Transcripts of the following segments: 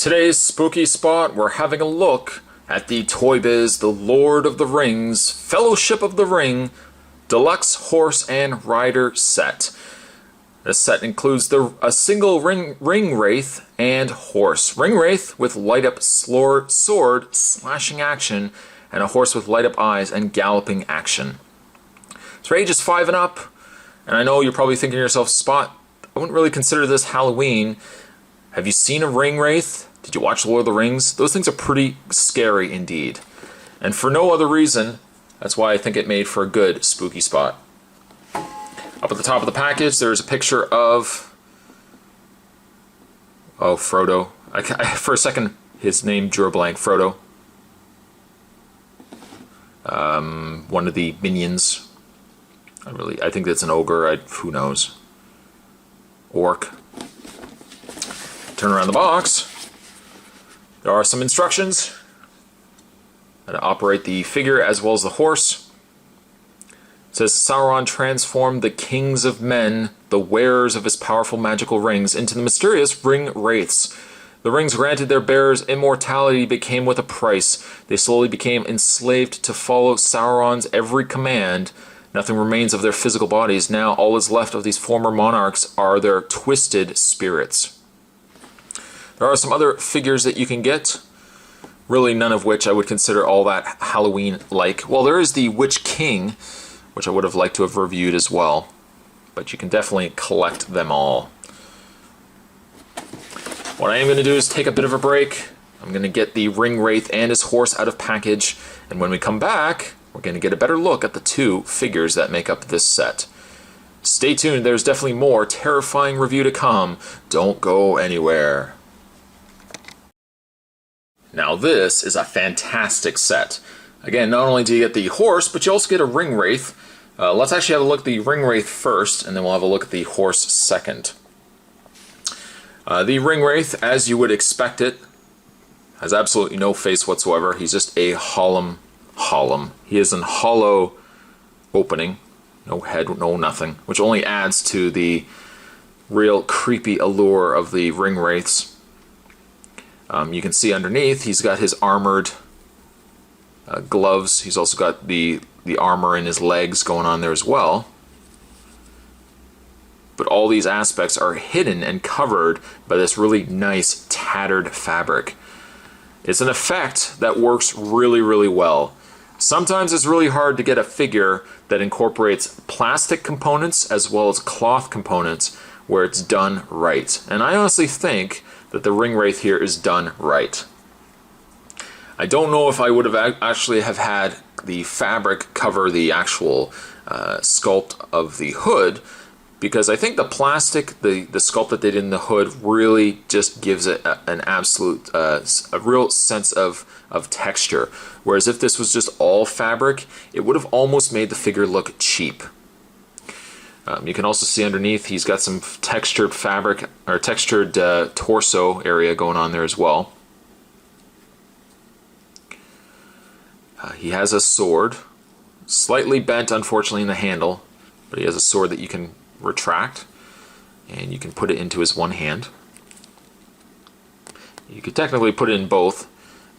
Today's spooky spot, we're having a look at the Toybiz The Lord of the Rings Fellowship of the Ring Deluxe Horse and Rider set. This set includes a single Ring Ringwraith and Horse. Ringwraith with light-up sword slashing action, and a horse with light-up eyes and galloping action. It's for ages 5 and up, and I know you're probably thinking to yourself, Spot, I wouldn't really consider this Halloween. Have you seen a Ringwraith? Did you watch Lord of the Rings? Those things are pretty scary indeed. And for no other reason, that's why I think it made for a good spooky spot. Up at the top of the package, there's a picture of... oh, Frodo. For a second, his name drew a blank. Frodo. One of the minions. I think that's an ogre. Who knows? Orc. Turn around the box. There are some instructions how to operate the figure as well as the horse. It says Sauron transformed the kings of men, the wearers of his powerful magical rings, into the mysterious ring wraiths. The rings granted their bearers immortality became with a price. They slowly became enslaved to follow Sauron's every command. Nothing remains of their physical bodies. Now all that's left of these former monarchs are their twisted spirits. There are some other figures that you can get, really none of which I would consider all that Halloween-like. Well, there is the Witch King, which I would have liked to have reviewed as well, but you can definitely collect them all. What I am going to do is take a bit of a break. I'm going to get the Ringwraith and his horse out of package, and when we come back, we're going to get a better look at the two figures that make up this set. Stay tuned, there's definitely more terrifying review to come. Don't go anywhere. Now this is a fantastic set. Again, not only do you get the horse, but you also get a Ringwraith. Let's actually have a look at the Ringwraith first, and then we'll have a look at the horse second. The Ringwraith, as you would expect it, has absolutely no face whatsoever. He's just a hollow. He is an hollow opening. No head, no nothing. Which only adds to the real creepy allure of the Ringwraiths. You can see underneath he's got his armored gloves. He's also got the armor in his legs going on there as well. But all these aspects are hidden and covered by this really nice tattered fabric. It's an effect that works really, really well. Sometimes it's really hard to get a figure that incorporates plastic components as well as cloth components where it's done right. And I honestly think that the Ringwraith here is done right. I don't know if I would have actually have had the fabric cover the actual sculpt of the hood, because I think the plastic, the sculpt that they did in the hood really just gives it an absolute, a real sense of texture. Whereas if this was just all fabric, it would have almost made the figure look cheap. You can also see underneath he's got some textured fabric, or textured torso area going on there as well. He has a sword, slightly bent unfortunately in the handle, but he has a sword that you can retract, and you can put it into his one hand. You could technically put it in both,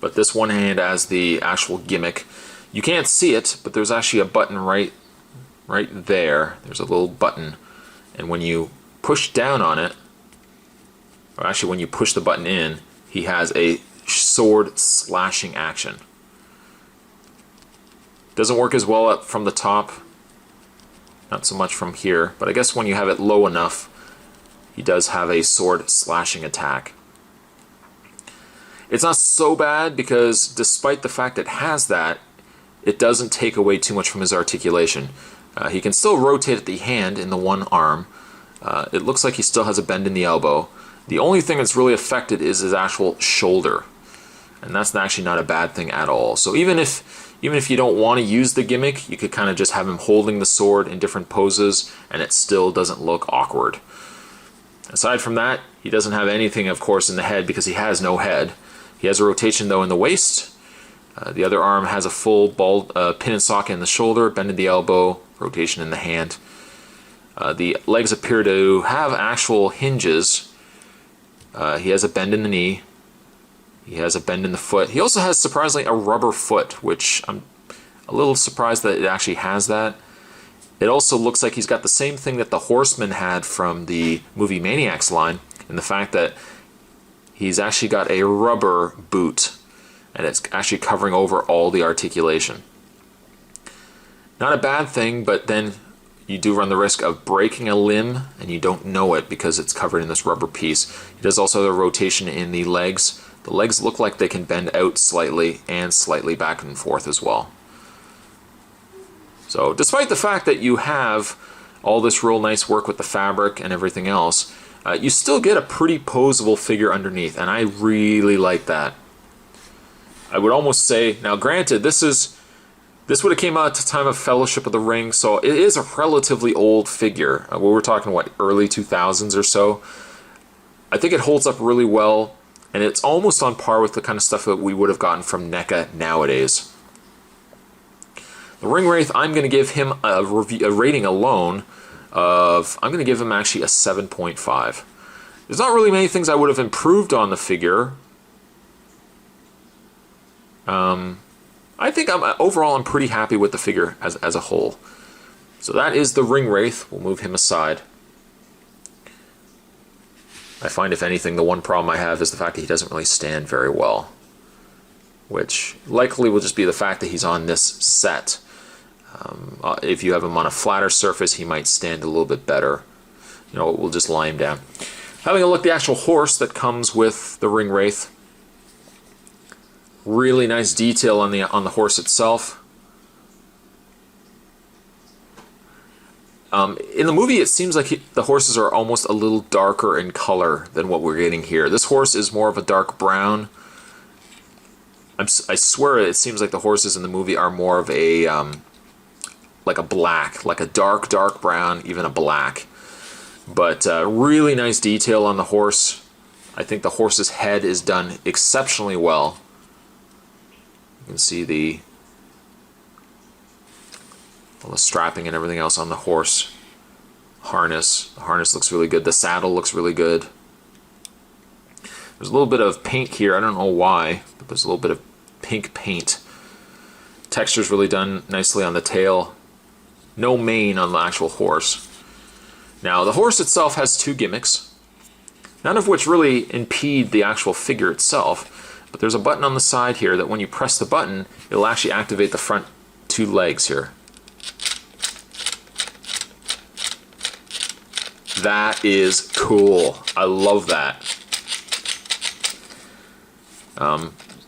but this one hand has the actual gimmick. You can't see it, but there's actually a button right there. There's a little button, and when you push down on it, or actually when you push the button in, he has a sword slashing action. Doesn't work as well up from the top, not so much from here, but I guess when you have it low enough, he does have a sword slashing attack. It's not so bad because despite the fact it has that, it doesn't take away too much from his articulation. He can still rotate the hand in the one arm. It looks like he still has a bend in the elbow. The only thing that's really affected is his actual shoulder, and that's actually not a bad thing at all. So even if you don't want to use the gimmick, you could kind of just have him holding the sword in different poses, and it still doesn't look awkward. Aside from that, he doesn't have anything, of course, in the head because he has no head. He has a rotation though in the waist. The other arm has a full ball pin and socket in the shoulder, bend in the elbow, rotation in the hand. The legs appear to have actual hinges. He has a bend in the knee, He has a bend in the foot. He also has, surprisingly, a rubber foot, which I'm a little surprised that it actually has that. It also looks like he's got the same thing that the Horseman had from the movie Maniacs line, in the fact that he's actually got a rubber boot, and it's actually covering over all the articulation. Not a bad thing, but then you do run the risk of breaking a limb and you don't know it because it's covered in this rubber piece. He does also have a rotation in the legs. The legs look like they can bend out slightly and slightly back and forth as well. So despite the fact that you have all this real nice work with the fabric and everything else, you still get a pretty posable figure underneath, and I really like that. I would almost say, now granted, this would have came out at the time of Fellowship of the Ring, so it is a relatively old figure. We were talking, what, early 2000s or so. I think it holds up really well, and it's almost on par with the kind of stuff that we would have gotten from NECA nowadays. The Ringwraith, I'm going to give him a rating alone of, I'm going to give him actually a 7.5. There's not really many things I would have improved on the figure. I think overall I'm pretty happy with the figure as a whole. So that is the Ringwraith. We'll move him aside. I find, if anything, the one problem I have is the fact that he doesn't really stand very well, which likely will just be the fact that he's on this set. If you have him on a flatter surface, he might stand a little bit better. You know, we'll just lie him down. Having a look at the actual horse that comes with the Ringwraith. Really nice detail on the horse itself. In the movie, it seems like the horses are almost a little darker in color than what we're getting here. This horse is more of a dark brown. I swear it seems like the horses in the movie are more of a like a black, like a dark brown, even a black. But really nice detail on the horse. I think the horse's head is done exceptionally well. You can see all the strapping and everything else on the horse. Harness. The harness looks really good. The saddle looks really good. There's a little bit of paint here. I don't know why, but there's a little bit of pink paint. Texture's really done nicely on the tail. No mane on the actual horse. Now, the horse itself has two gimmicks, none of which really impede the actual figure itself. But there's a button on the side here that when you press the button, it'll actually activate the front two legs here. That is cool. I love that.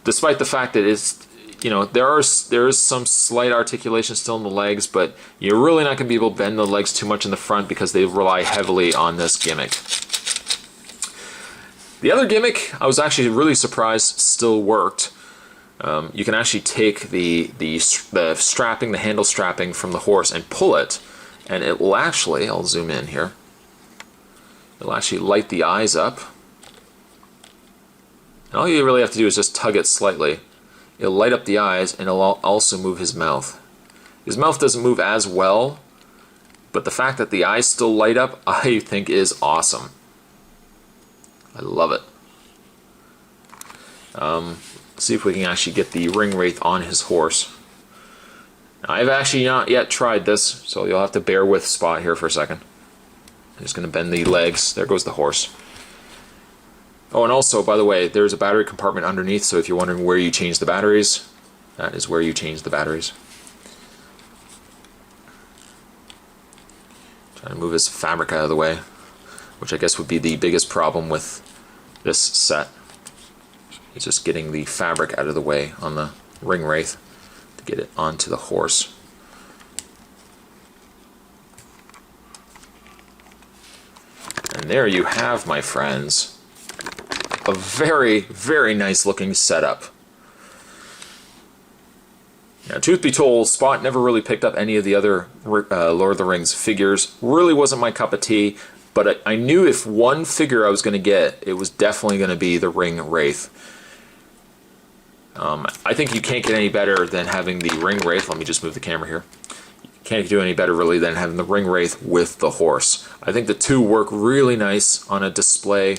Despite the fact that it's, you know, there is some slight articulation still in the legs, but you're really not going to be able to bend the legs too much in the front because they rely heavily on this gimmick. The other gimmick, I was actually really surprised still worked. You can actually take the strapping, the handle strapping from the horse and pull it, and it will actually, I'll zoom in here, it'll actually light the eyes up. And all you really have to do is just tug it slightly. It'll light up the eyes, and it'll also move his mouth. His mouth doesn't move as well, but the fact that the eyes still light up, I think is awesome. I love it. Let's see if we can actually get the Ringwraith on his horse. Now, I've actually not yet tried this, so you'll have to bear with Spot here for a second. I'm just going to bend the legs. There goes the horse. Oh, and also, by the way, there's a battery compartment underneath, so if you're wondering where you change the batteries, that is where you change the batteries. Trying to move his fabric out of the way, which I guess would be the biggest problem with this set. It's just getting the fabric out of the way on the Ringwraith to get it onto the horse. And there you have, my friends, a very, very nice looking setup. Now, truth be told, Spot never really picked up any of the other Lord of the Rings figures. Really wasn't my cup of tea, but I knew if one figure I was going to get, it was definitely going to be the Ringwraith. I think you can't get any better than having the Ringwraith. Let me just move the camera here. You can't do any better, really, than having the Ringwraith with the horse. I think the two work really nice on a display.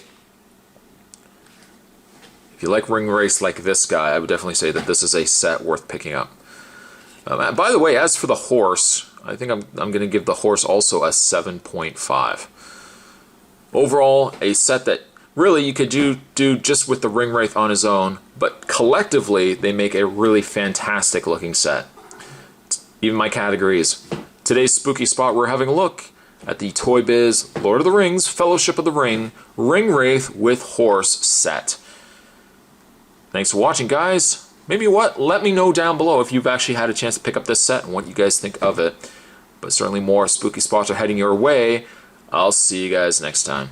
If you like ring wraiths like this guy, I would definitely say that this is a set worth picking up. By the way, as for the horse, I think I'm going to give the horse also a 7.5. Overall, a set that really you could do just with the ring wraith on his own, but collectively they make a really fantastic looking set. Even my categories. Today's spooky spot, we're having a look at the Toybiz Lord of the Rings, Fellowship of the Ring, Ring Wraith with Horse set. Thanks for watching, guys. Maybe let me know down below if you've actually had a chance to pick up this set and what you guys think of it. But certainly more spooky spots are heading your way. I'll see you guys next time.